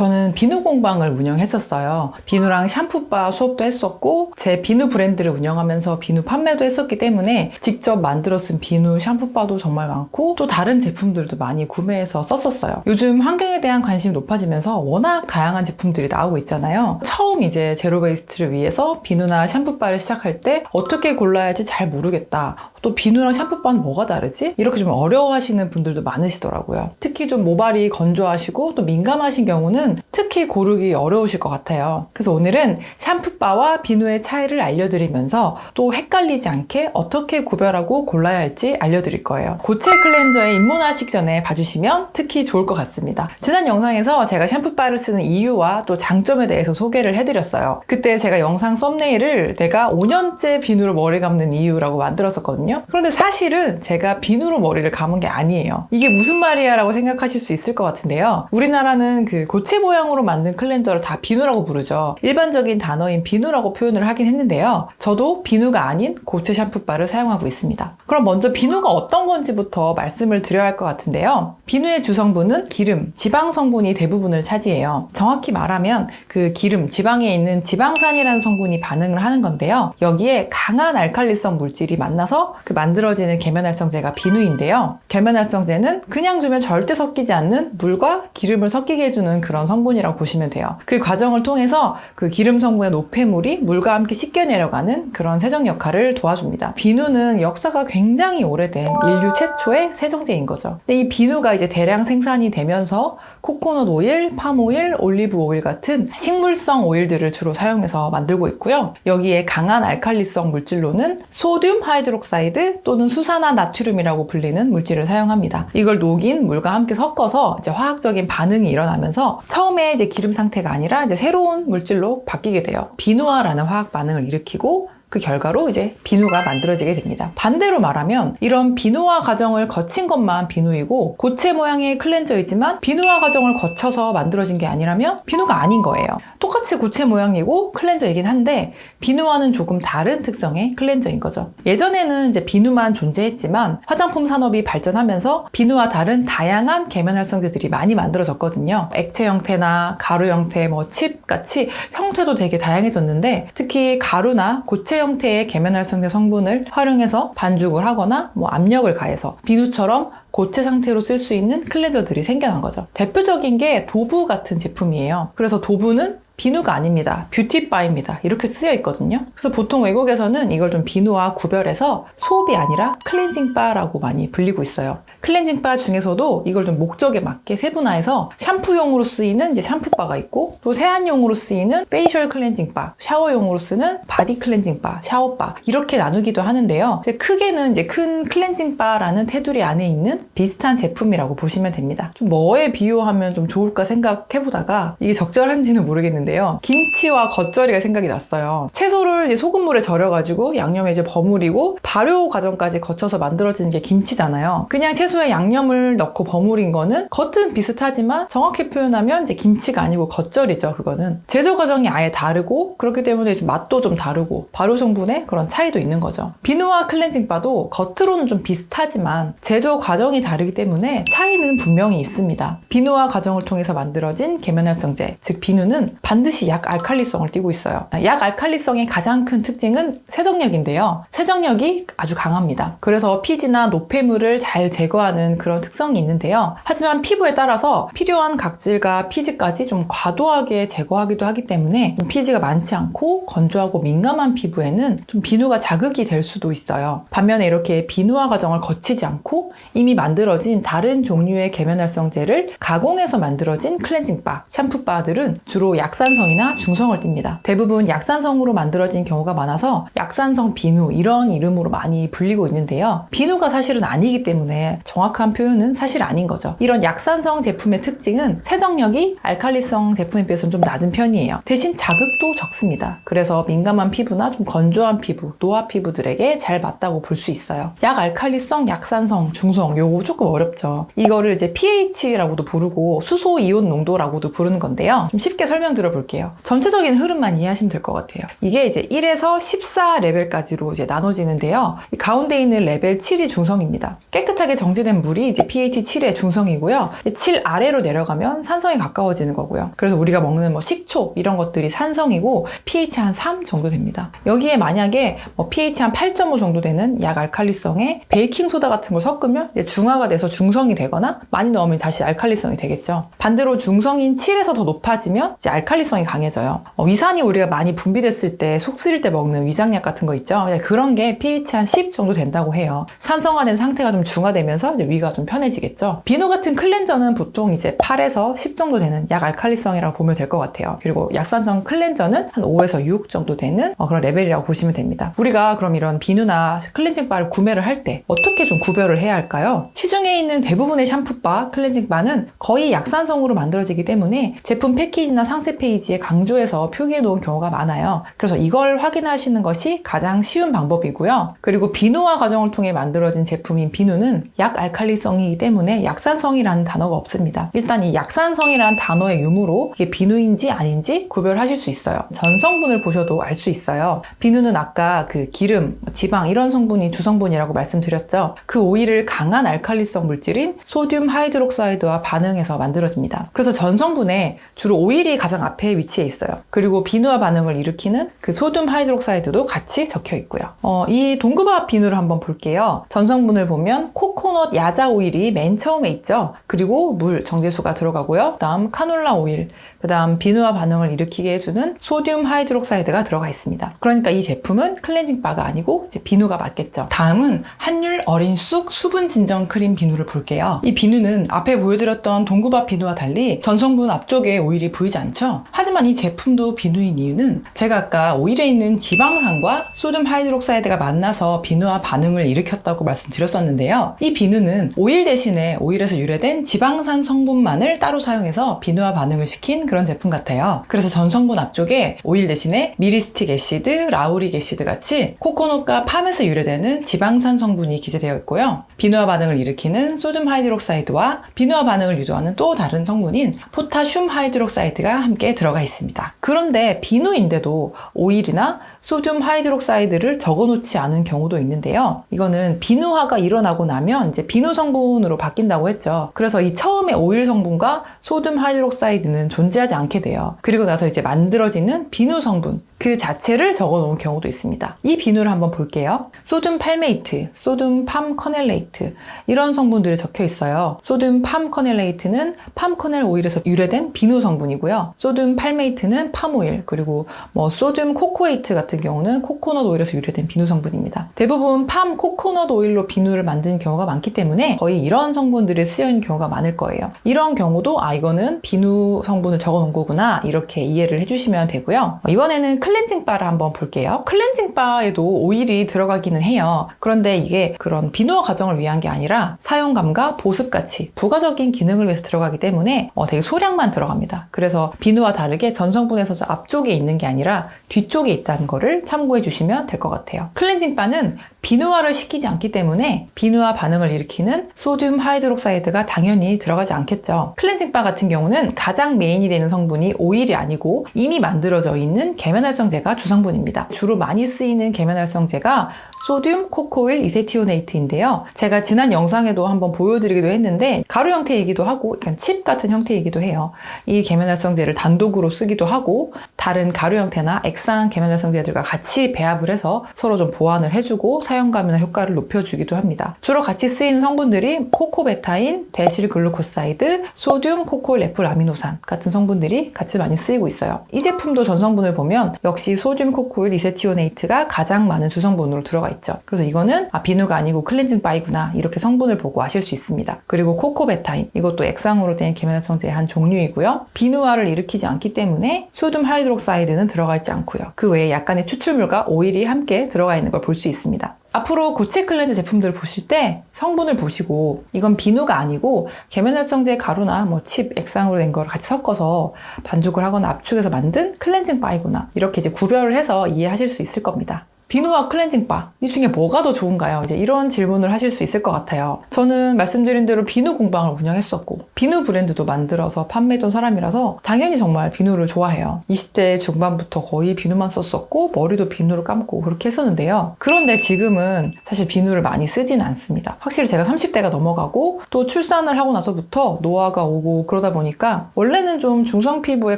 저는 비누 공방을 운영했었어요. 비누랑 샴푸바 수업도 했었고 제 비누 브랜드를 운영하면서 비누 판매도 했었기 때문에 직접 만들어 쓴 비누, 샴푸바도 정말 많고 또 다른 제품들도 많이 구매해서 썼었어요. 요즘 환경에 대한 관심이 높아지면서 워낙 다양한 제품들이 나오고 있잖아요. 처음 이제 제로 베이스트를 위해서 비누나 샴푸바를 시작할 때 어떻게 골라야 할지 잘 모르겠다. 또 비누랑 샴푸바는 뭐가 다르지? 이렇게 좀 어려워하시는 분들도 많으시더라고요. 특히 좀 모발이 건조하시고 또 민감하신 경우는 특히 고르기 어려우실 것 같아요. 그래서 오늘은 샴푸바와 비누의 차이를 알려드리면서 또 헷갈리지 않게 어떻게 구별하고 골라야 할지 알려드릴 거예요. 고체 클렌저에 입문하시기 전에 봐주시면 특히 좋을 것 같습니다. 지난 영상에서 제가 샴푸바를 쓰는 이유와 또 장점에 대해서 소개를 해드렸어요. 그때 제가 영상 썸네일을 내가 5년째 비누로 머리 감는 이유라고 만들었었거든요. 그런데 사실은 제가 비누로 머리를 감은 게 아니에요. 이게 무슨 말이야 라고 생각하실 수 있을 것 같은데요. 우리나라는 그 고체 모양으로 만든 클렌저를 다 비누라고 부르죠. 일반적인 단어인 비누라고 표현을 하긴 했는데요. 저도 비누가 아닌 고체 샴푸바를 사용하고 있습니다. 그럼 먼저 비누가 어떤 건지부터 말씀을 드려야 할 것 같은데요. 비누의 주성분은 기름, 지방 성분이 대부분을 차지해요. 정확히 말하면 그 기름, 지방에 있는 지방산이라는 성분이 반응을 하는 건데요. 여기에 강한 알칼리성 물질이 만나서 그 만들어지는 계면활성제가 비누인데요. 계면활성제는 그냥 두면 절대 섞이지 않는 물과 기름을 섞이게 해주는 그런 성분이라고 보시면 돼요. 그 과정을 통해서 그 기름 성분의 노폐물이 물과 함께 씻겨 내려가는 그런 세정 역할을 도와줍니다. 비누는 역사가 굉장히 오래된 인류 최초의 세정제인 거죠. 근데 이 비누가 이제 대량 생산이 되면서 코코넛 오일, 팜 오일, 올리브 오일 같은 식물성 오일들을 주로 사용해서 만들고 있고요. 여기에 강한 알칼리성 물질로는 소듐 하이드록사이드 또는 수산화 나트륨이라고 불리는 물질을 사용합니다. 이걸 녹인 물과 함께 섞어서 이제 화학적인 반응이 일어나면서 처음에 이제 기름 상태가 아니라 이제 새로운 물질로 바뀌게 돼요. 비누화라는 화학 반응을 일으키고 그 결과로 이제 비누가 만들어지게 됩니다. 반대로 말하면 이런 비누화 과정을 거친 것만 비누이고 고체 모양의 클렌저이지만 비누화 과정을 거쳐서 만들어진 게 아니라면 비누가 아닌 거예요. 똑같이 고체 모양이고 클렌저이긴 한데 비누와는 조금 다른 특성의 클렌저인 거죠. 예전에는 이제 비누만 존재했지만 화장품 산업이 발전하면서 비누와 다른 다양한 계면활성제들이 많이 만들어졌거든요. 액체 형태나 가루 형태, 칩 같이 형태도 되게 다양해졌는데 특히 가루나 고체 형태의 계면활성제 성분을 활용해서 반죽을 하거나 압력을 가해서 비누처럼 고체 상태로 쓸 수 있는 클렌저들이 생겨난 거죠. 대표적인 게 도브 같은 제품이에요. 그래서 도브는 비누가 아닙니다. 뷰티바입니다. 이렇게 쓰여 있거든요. 그래서 보통 외국에서는 이걸 좀 비누와 구별해서 소업이 아니라 클렌징바라고 많이 불리고 있어요. 클렌징바 중에서도 이걸 좀 목적에 맞게 세분화해서 샴푸용으로 쓰이는 이제 샴푸바가 있고 또 세안용으로 쓰이는 페이셜 클렌징바, 샤워용으로 쓰는 바디 클렌징바, 샤워바 이렇게 나누기도 하는데요. 크게는 이제 큰 클렌징바라는 테두리 안에 있는 비슷한 제품이라고 보시면 됩니다. 좀 뭐에 비유하면 좀 좋을까 생각해보다가 이게 적절한지는 모르겠는데 김치와 겉절이가 생각이 났어요. 채소를 이제 소금물에 절여가지고 양념에 이제 버무리고 발효 과정까지 거쳐서 만들어지는 게 김치잖아요. 그냥 채소에 양념을 넣고 버무린 거는 겉은 비슷하지만 정확히 표현하면 이제 김치가 아니고 겉절이죠. 그거는 제조 과정이 아예 다르고 그렇기 때문에 좀 맛도 좀 다르고 발효 성분의 그런 차이도 있는 거죠. 비누와 클렌징바도 겉으로는 좀 비슷하지만 제조 과정이 다르기 때문에 차이는 분명히 있습니다. 비누화 과정을 통해서 만들어진 계면활성제, 즉 비누는 반드시 약 알칼리성을 띠고 있어요. 약 알칼리성의 가장 큰 특징은 세정력인데요. 세정력이 아주 강합니다. 그래서 피지나 노폐물을 잘 제거하는 그런 특성이 있는데요. 하지만 피부에 따라서 필요한 각질과 피지까지 좀 과도하게 제거하기도 하기 때문에 좀 피지가 많지 않고 건조하고 민감한 피부에는 좀 비누가 자극이 될 수도 있어요. 반면에 이렇게 비누화 과정을 거치지 않고 이미 만들어진 다른 종류의 계면활성제를 가공해서 만들어진 클렌징바, 샴푸바들은 주로 약산성이나 중성을 띱니다. 대부분 약산성으로 만들어진 경우가 많아서 약산성 비누 이런 이름으로 많이 불리고 있는데요. 비누가 사실은 아니기 때문에 정확한 표현은 사실 아닌 거죠. 이런 약산성 제품의 특징은 세정력이 알칼리성 제품에 비해서는 좀 낮은 편이에요. 대신 자극도 적습니다. 그래서 민감한 피부나 좀 건조한 피부, 노화 피부들에게 잘 맞다고 볼 수 있어요. 약 알칼리성, 약산성, 중성 요거 조금 어렵죠. 이거를 이제 pH라고도 부르고 수소 이온 농도라고도 부르는 건데요. 좀 쉽게 설명드려 볼게요. 전체적인 흐름만 이해하시면 될 것 같아요. 이게 이제 1에서 14레벨까지로 이제 나눠지는데요. 이 가운데 있는 레벨 7이 중성입니다. 깨끗하게 정제된 물이 이제 pH 7의 중성이고요. 7 아래로 내려가면 산성에 가까워지는 거고요. 그래서 우리가 먹는 뭐 식초 이런 것들이 산성이고 pH 한 3 정도 됩니다. 여기에 만약에 뭐 pH 한 8.5 정도 되는 약 알칼리성에 베이킹소다 같은 걸 섞으면 이제 중화가 돼서 중성이 되거나 많이 넣으면 다시 알칼리성이 되겠죠. 반대로 중성인 7에서 더 높아지면 이제 알칼리성이 강해져요. 위산이 우리가 많이 분비됐을 때 속 쓰릴 때 먹는 위장약 같은 거 있죠. 그런 게 pH 한 10 정도 된다고 해요. 산성화된 상태가 좀 중화되면서 이제 위가 좀 편해지겠죠. 비누 같은 클렌저는 보통 이제 8에서 10 정도 되는 약 알칼리성이라고 보면 될 것 같아요. 그리고 약산성 클렌저는 한 5에서 6 정도 되는 그런 레벨이라고 보시면 됩니다. 우리가 그럼 이런 비누나 클렌징 바를 구매를 할 때 어떻게 좀 구별을 해야 할까요? 시중에 있는 대부분의 샴푸바, 클렌징 바는 거의 약산성으로 만들어지기 때문에 제품 패키지나 상세 페이지에 강조해서 표기해 놓은 경우가 많아요. 그래서 이걸 확인하시는 것이 가장 쉬운 방법이고요. 그리고 비누화 과정을 통해 만들어진 제품인 비누는 약 알칼리성이기 때문에 약산성이라는 단어가 없습니다. 일단 이 약산성이라는 단어의 유무로 이게 비누인지 아닌지 구별하실 수 있어요. 전성분을 보셔도 알 수 있어요. 비누는 아까 그 기름, 지방 이런 성분이 주성분이라고 말씀드렸죠. 그 오일을 강한 알칼리성 물질인 소듐 하이드록사이드와 반응해서 만들어집니다. 그래서 전성분에 주로 오일이 가장 앞에 위치해 있어요. 그리고 비누화 반응을 일으키는 그 소듐 하이드록사이드도 같이 적혀 있고요. 이 동급화 비누를 한번 볼게요. 전성분을 보면 코코넛 야자 오일이 맨 처음에 있죠. 그리고 물, 정제수가 들어가고요. 그다음 카놀라 오일, 그다음 비누화 반응을 일으키게 해주는 소듐 하이드록사이드가 들어가 있습니다. 그러니까 이 제품은 클렌징 바가 아니고 이제 비누가 맞겠죠. 다음은 한율 어린 쑥 수분 진정 크림 비누를 볼게요. 이 비누는 앞에 보여드렸던 동급화 비누와 달리 전성분 앞쪽에 오일이 보이지 않죠? 하지만 이 제품도 비누인 이유는 제가 아까 오일에 있는 지방산과 소듐 하이드록사이드가 만나서 비누화 반응을 일으켰다고 말씀드렸었는데요. 이 비누는 오일 대신에 오일에서 유래된 지방산 성분만을 따로 사용해서 비누화 반응을 시킨 그런 제품 같아요. 그래서 전성분 앞쪽에 오일 대신에 미리스틱 애시드, 라우릭 애시드 같이 코코넛과 팜에서 유래되는 지방산 성분이 기재되어 있고요. 비누화 반응을 일으키는 소듐 하이드록사이드와 비누화 반응을 유도하는 또 다른 성분인 포타슘 하이드록사이드가 함께 들어가 있습니다. 그런데 비누인데도 오일이나 소듐 하이드록사이드를 적어놓지 않은 경우도 있는데요. 이거는 비누화가 일어나고 나면 이제 비누 성분으로 바뀐다고 했죠. 그래서 이 처음에 오일 성분과 소듐 하이드록사이드는 존재하지 않게 돼요. 그리고 나서 이제 만들어지는 비누 성분 그 자체를 적어 놓은 경우도 있습니다. 이 비누를 한번 볼게요. 소듐 팔메이트, 소듐 팜 커넬레이트 이런 성분들이 적혀 있어요. 소듐 팜 커넬레이트는 팜 커넬 오일에서 유래된 비누 성분이고요. 소듐 팔메이트는 팜 오일, 그리고 뭐 소듐 코코에이트 같은 경우는 코코넛 오일에서 유래된 비누 성분입니다. 대부분 팜 코코넛 오일로 비누를 만드는 경우가 많기 때문에 거의 이런 성분들이 쓰여 있는 경우가 많을 거예요. 이런 경우도 이거는 비누 성분을 적어 놓은 거구나 이렇게 이해를 해주시면 되고요. 이번에는 클렌징 바를 한번 볼게요. 클렌징 바에도 오일이 들어가기는 해요. 그런데 이게 그런 비누화 과정을 위한 게 아니라 사용감과 보습같이 부가적인 기능을 위해서 들어가기 때문에 되게 소량만 들어갑니다. 그래서 비누와 다르게 전성분에서 앞쪽에 있는 게 아니라 뒤쪽에 있다는 거를 참고해 주시면 될 것 같아요. 클렌징 바는 비누화를 시키지 않기 때문에 비누화 반응을 일으키는 소듐 하이드록사이드가 당연히 들어가지 않겠죠. 클렌징 바 같은 경우는 가장 메인이 되는 성분이 오일이 아니고 이미 만들어져 있는 계면활성제가 주성분입니다. 주로 많이 쓰이는 계면활성제가 소듐 코코일 이세티오네이트인데요. 제가 지난 영상에도 한번 보여드리기도 했는데 가루 형태이기도 하고 약간 칩 같은 형태이기도 해요. 이 계면활성제를 단독으로 쓰기도 하고 다른 가루 형태나 액상 계면활성제들과 같이 배합을 해서 서로 좀 보완을 해주고 사용감이나 효과를 높여주기도 합니다. 주로 같이 쓰이는 성분들이 코코베타인, 데실글루코사이드, 소듐 코코일 에풀 아미노산 같은 성분들이 같이 많이 쓰이고 있어요. 이 제품도 전성분을 보면 역시 소듐 코코일 이세티오네이트가 가장 많은 주성분으로 들어가 있죠. 그래서 이거는 비누가 아니고 클렌징 바이구나 이렇게 성분을 보고 아실 수 있습니다. 그리고 코코베타인 이것도 액상으로 된 계면활성제의 한 종류이고요. 비누화를 일으키지 않기 때문에 소듐 하이드록사이드는 들어가지 않고요. 그 외에 약간의 추출물과 오일이 함께 들어가 있는 걸 볼 수 있습니다. 앞으로 고체 클렌즈 제품들을 보실 때 성분을 보시고 이건 비누가 아니고 계면활성제 가루나 칩, 액상으로 된 거를 같이 섞어서 반죽을 하거나 압축해서 만든 클렌징 바이구나 이렇게 이제 구별을 해서 이해하실 수 있을 겁니다. 비누와 클렌징 바, 이 중에 뭐가 더 좋은가요? 이제 이런 질문을 하실 수 있을 것 같아요. 저는 말씀드린 대로 비누 공방을 운영했었고 비누 브랜드도 만들어서 판매했던 사람이라서 당연히 정말 비누를 좋아해요. 20대 중반부터 거의 비누만 썼었고 머리도 비누를 감고 그렇게 했었는데요. 그런데 지금은 사실 비누를 많이 쓰진 않습니다. 확실히 제가 30대가 넘어가고 또 출산을 하고 나서부터 노화가 오고 그러다 보니까 원래는 좀 중성 피부에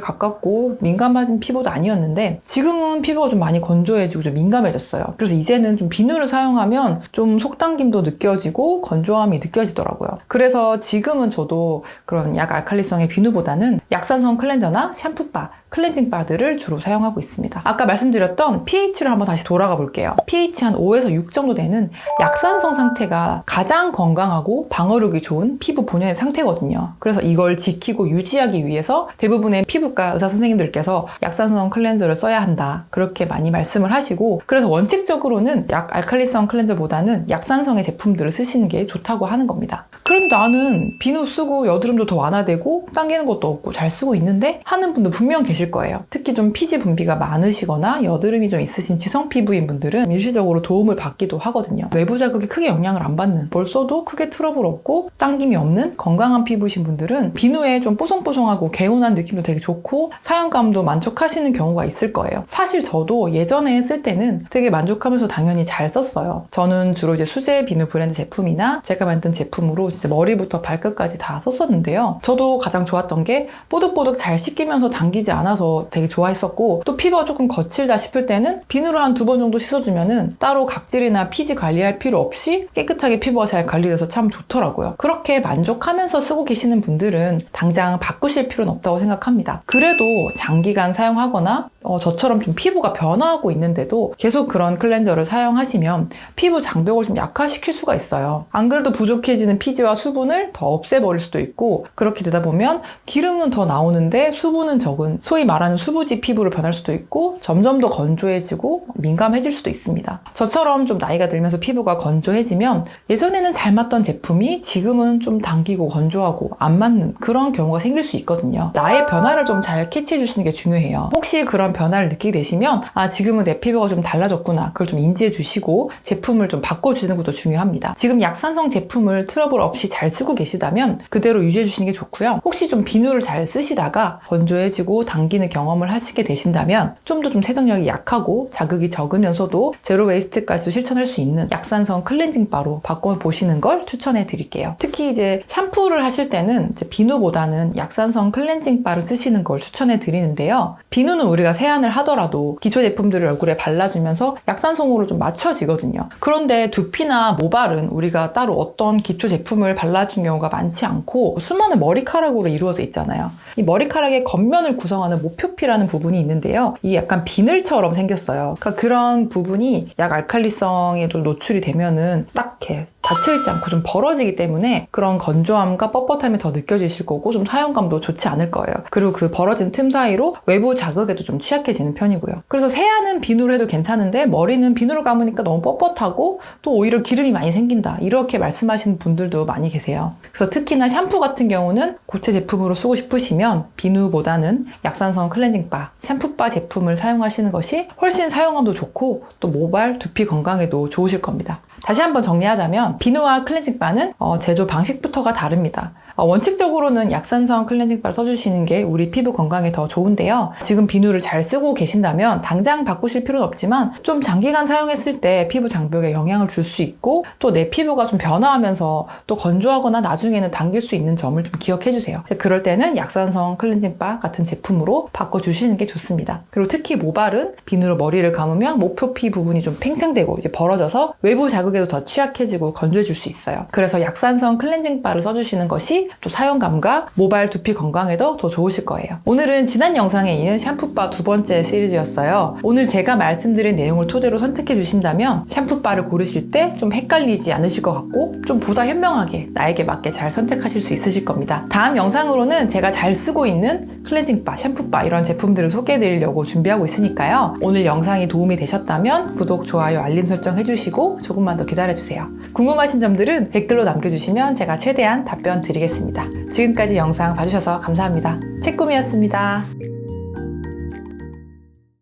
가깝고 민감한 피부도 아니었는데 지금은 피부가 좀 많이 건조해지고 좀 민감해졌어요. 그래서 이제는 좀 비누를 사용하면 좀 속당김도 느껴지고 건조함이 느껴지더라고요. 그래서 지금은 저도 그런 약 알칼리성의 비누보다는 약산성 클렌저나 샴푸바, 클렌징 바들을 주로 사용하고 있습니다. 아까 말씀드렸던 pH를 한번 다시 돌아가 볼게요. pH 한 5에서 6 정도 되는 약산성 상태가 가장 건강하고 방어력이 좋은 피부 본연의 상태거든요. 그래서 이걸 지키고 유지하기 위해서 대부분의 피부과 의사 선생님들께서 약산성 클렌저를 써야 한다, 그렇게 많이 말씀을 하시고, 그래서 원칙적으로는 약 알칼리성 클렌저보다는 약산성의 제품들을 쓰시는 게 좋다고 하는 겁니다. 그런데 나는 비누 쓰고 여드름도 더 완화되고 당기는 것도 없고 잘 쓰고 있는데 하는 분도 분명 계실 거예요. 특히 좀 피지 분비가 많으시거나 여드름이 좀 있으신 지성 피부인 분들은 일시적으로 도움을 받기도 하거든요. 외부 자극이 크게 영향을 안 받는, 뭘 써도 크게 트러블 없고 당김이 없는 건강한 피부이신 분들은 비누에 좀 뽀송뽀송하고 개운한 느낌도 되게 좋고 사용감도 만족하시는 경우가 있을 거예요. 사실 저도 예전에 쓸 때는 되게 만족하면서 당연히 잘 썼어요. 저는 주로 이제 수제 비누 브랜드 제품이나 제가 만든 제품으로 진짜 머리부터 발끝까지 다 썼었는데요. 저도 가장 좋았던 게 뽀득뽀득 잘 씻기면서 당기지 않아서 되게 좋아했었고, 또 피부가 조금 거칠다 싶을 때는 비누로 한 2번 정도 씻어주면은 따로 각질이나 피지 관리할 필요 없이 깨끗하게 피부가 잘 관리돼서 참 좋더라고요. 그렇게 만족하면서 쓰고 계시는 분들은 당장 바꾸실 필요는 없다고 생각합니다. 그래도 장기간 사용하거나 저처럼 좀 피부가 변화하고 있는데도 계속 그런 클렌저를 사용하시면 피부 장벽을 좀 약화시킬 수가 있어요. 안 그래도 부족해지는 피지와 수분을 더 없애버릴 수도 있고, 그렇게 되다 보면 기름은 더 나오는데 수분은 적은 소위 말하는 수부지 피부로 변할 수도 있고 점점 더 건조해지고 민감해질 수도 있습니다. 저처럼 좀 나이가 들면서 피부가 건조해지면 예전에는 잘 맞던 제품이 지금은 좀 당기고 건조하고 안 맞는 그런 경우가 생길 수 있거든요. 나의 변화를 좀 잘 캐치해 주시는 게 중요해요. 혹시 그런 변화를 느끼게 되시면 지금은 내 피부가 좀 달라졌구나, 그걸 좀 인지해 주시고 제품을 좀 바꿔주는 것도 중요합니다. 지금 약산성 제품을 트러블 없이 잘 쓰고 계시다면 그대로 유지해 주시는 게 좋고요. 혹시 좀 비누를 잘 쓰시다가 건조해지고 당기는 경험을 하시게 되신다면 좀 더 좀 세정력이 약하고 자극이 적으면서도 제로 웨이스트까지도 실천할 수 있는 약산성 클렌징 바로 바꿔보시는 걸 추천해 드릴게요. 특히 이제 샴푸를 하실 때는 이제 비누보다는 약산성 클렌징 바를 쓰시는 걸 추천해 드리는데요. 비누는 우리가 세안을 하더라도 기초 제품들을 얼굴에 발라주면서 약산성으로 좀 맞춰지거든요. 그런데 두피나 모발은 우리가 따로 어떤 기초 제품을 발라준 경우가 많지 않고 수많은 머리카락으로 이루어져 있잖아요. 이 머리카락의 겉면을 구성하는 모표피라는 부분이 있는데요. 이게 약간 비늘처럼 생겼어요. 그러니까 그런 부분이 약 알칼리성에도 노출이 되면은 딱 이렇게 닫혀있지 않고 좀 벌어지기 때문에 그런 건조함과 뻣뻣함이 더 느껴지실 거고 좀 사용감도 좋지 않을 거예요. 그리고 그 벌어진 틈 사이로 외부 자극에도 좀 취약해지는 편이고요. 그래서 세안은 비누로 해도 괜찮은데 머리는 비누로 감으니까 너무 뻣뻣하고 또 오히려 기름이 많이 생긴다, 이렇게 말씀하시는 분들도 많이 계세요. 그래서 특히나 샴푸 같은 경우는 고체 제품으로 쓰고 싶으시면 비누보다는 약산성 클렌징 바, 샴푸바 제품을 사용하시는 것이 훨씬 사용감도 좋고 또 모발, 두피 건강에도 좋으실 겁니다. 다시 한번 정리하자면 비누와 클렌징 바는 제조 방식부터가 다릅니다. 원칙적으로는 약산성 클렌징 바를 써주시는 게 우리 피부 건강에 더 좋은데요. 지금 비누를 잘 쓰고 계신다면 당장 바꾸실 필요는 없지만 좀 장기간 사용했을 때 피부 장벽에 영향을 줄 수 있고 또 내 피부가 좀 변화하면서 또 건조하거나 나중에는 당길 수 있는 점을 좀 기억해 주세요. 그럴 때는 약산성 클렌징 바 같은 제품으로 바꿔주시는 게 좋습니다. 그리고 특히 모발은 비누로 머리를 감으면 모표피 부분이 좀 팽창되고 이제 벌어져서 외부 자극에도 더 취약해지고 건조해질 수 있어요. 그래서 약산성 클렌징 바를 써주시는 것이 또 사용감과 모발 두피 건강에도 더 좋으실 거예요. 오늘은 지난 영상에 이은 샴푸바 2번째 시리즈였어요. 오늘 제가 말씀드린 내용을 토대로 선택해 주신다면 샴푸바를 고르실 때 좀 헷갈리지 않으실 것 같고 좀 보다 현명하게 나에게 맞게 잘 선택하실 수 있으실 겁니다. 다음 영상으로는 제가 잘 쓰고 있는 클렌징 바, 샴푸바 이런 제품들을 소개해 드리려고 준비하고 있으니까요. 오늘 영상이 도움이 되셨다면 구독, 좋아요, 알림 설정 해주시고 조금만 더 기다려주세요. 궁금하신 점들은 댓글로 남겨주시면 제가 최대한 답변 드리겠습니다. 지금까지 영상 봐주셔서 감사합니다. 책꿈이었습니다.